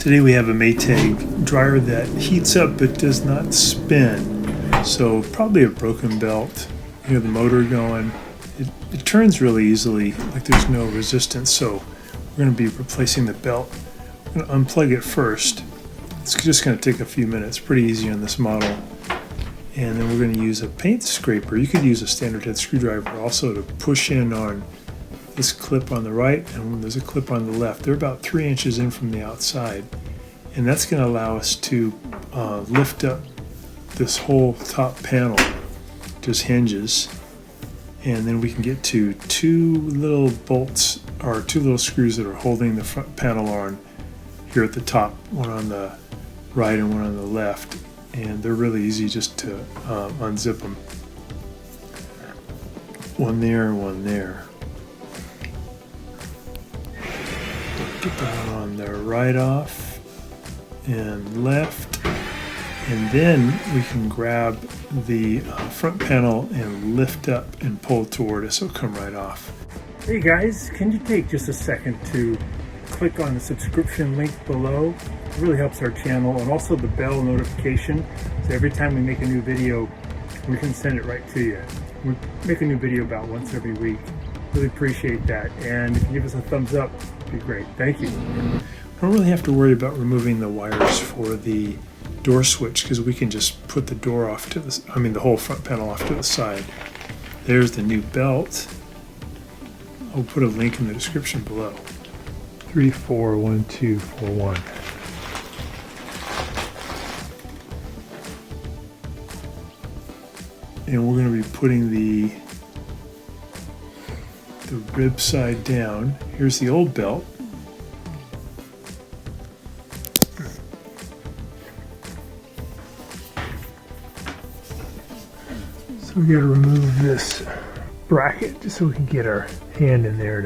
Today we have a Maytag dryer that heats up but does not spin. So probably a broken belt. You hear the motor going. It turns really easily, like there's no resistance. So we're going to be replacing the belt. We're going to unplug it first. It's just going to take a few minutes. Pretty easy on this model. And then we're going to use a paint scraper. You could use a standard head screwdriver also to push in on this clip on the right, and there's a clip on the left. They're about 3 inches in from the outside, and that's going to allow us to lift up this whole top panel, just hinges, and then we can get to 2 little bolts or 2 little screws that are holding the front panel on here at the top, one on the right and one on the left, and they're really easy just to unzip them. One there and one there. Get that on the right off and left, and then we can grab the front panel and lift up and pull toward us. It'll come right off. Hey guys, can you take just a second to click on the subscription link below? It really helps our channel, and also the bell notification, so every time we make a new video we can send it right to you. We make a new video about once every week. Really appreciate that, and if you give us a thumbs up, it'd be great. Thank you. I don't really have to worry about removing the wires for the door switch, because we can just put the door off to the, the whole front panel off to the side. There's the new belt. I'll put a link in the description below. 341241. And we're going to be putting the rib side down. Here's the old belt. So we got to remove this bracket just so we can get our hand in there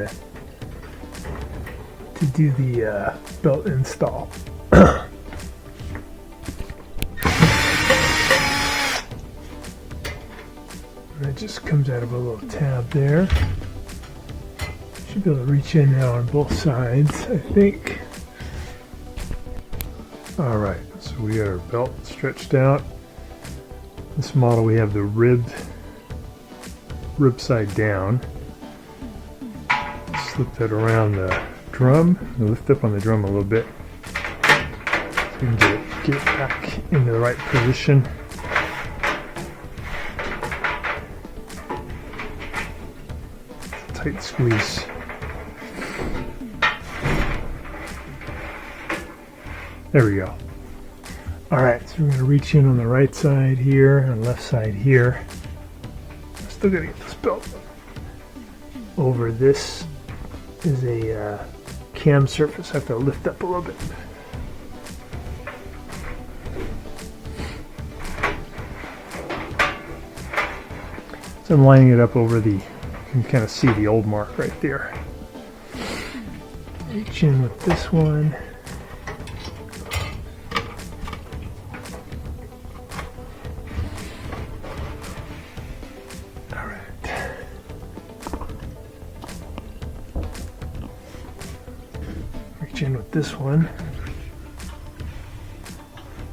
to do the belt install. And it just comes out of a little tab there. Should be able to reach in now on both sides, I think. Alright, so we got our belt stretched out. This model we have the rib side down. Slip that around the drum, and lift up on the drum a little bit so we can get it back into the right position. Tight squeeze. There we go. Alright, so we're going to reach in on the right side here and left side here. Still got to get this belt over. This is a cam surface. I have to lift up a little bit. So I'm lining it up over the, you can kind of see the old mark right there. Reach in with this one. In with this one.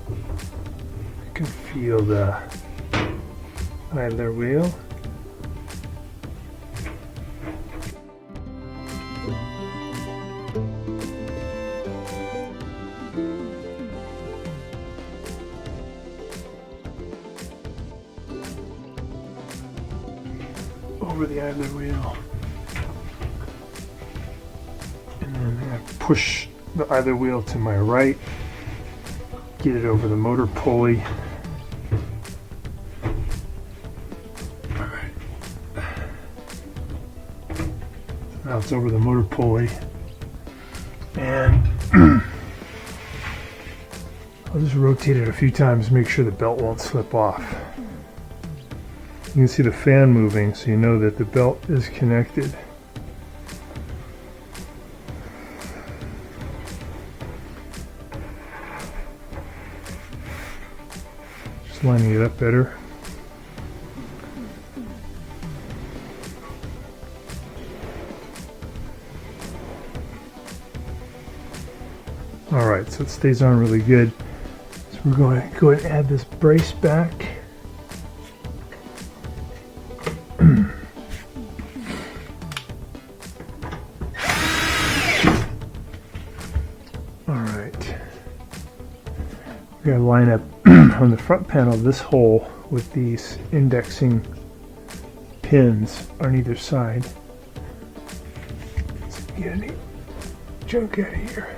You can feel the idler wheel. Over the idler wheel. Push the idler wheel to my right, get it over the motor pulley. Alright. Now it's over the motor pulley, and I'll just rotate it a few times to make sure the belt won't slip off. You can see the fan moving, so you know that the belt is connected. Lining it up better. All right, so it stays on really good. So we're going to go ahead and add this brace back. All right. We're going to line up on the front panel this hole with these indexing pins on either side. Let's get any junk out of here.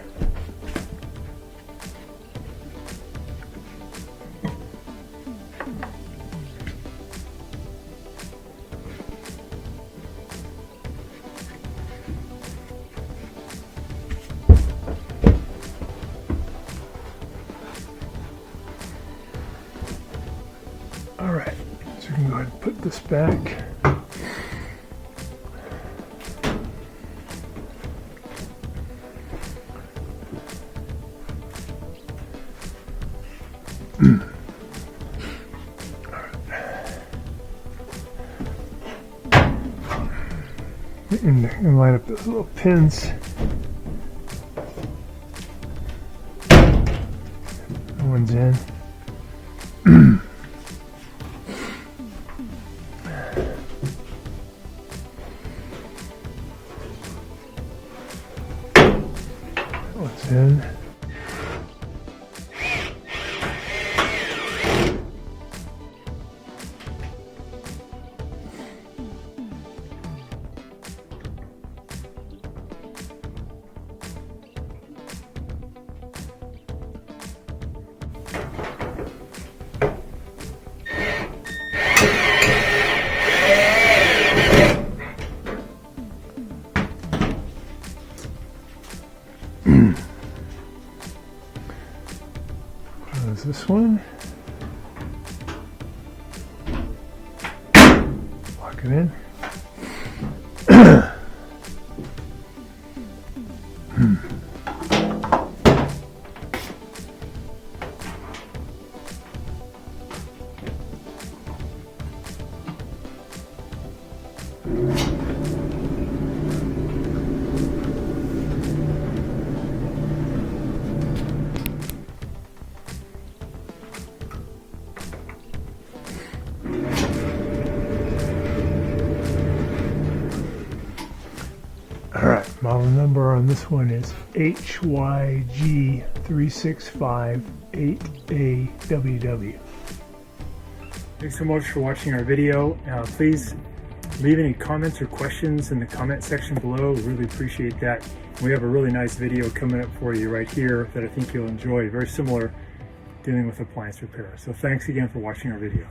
All right, so we can go ahead and put this back. And line up those little pins. That one's in. That one's in. Close this one. Lock it in. Alright, model number on this one is HYG3658AWW. Thanks so much for watching our video. Please leave any comments or questions in the comment section below. We really appreciate that. We have a really nice video coming up for you right here that I think you'll enjoy. Very similar, dealing with appliance repair. So thanks again for watching our video.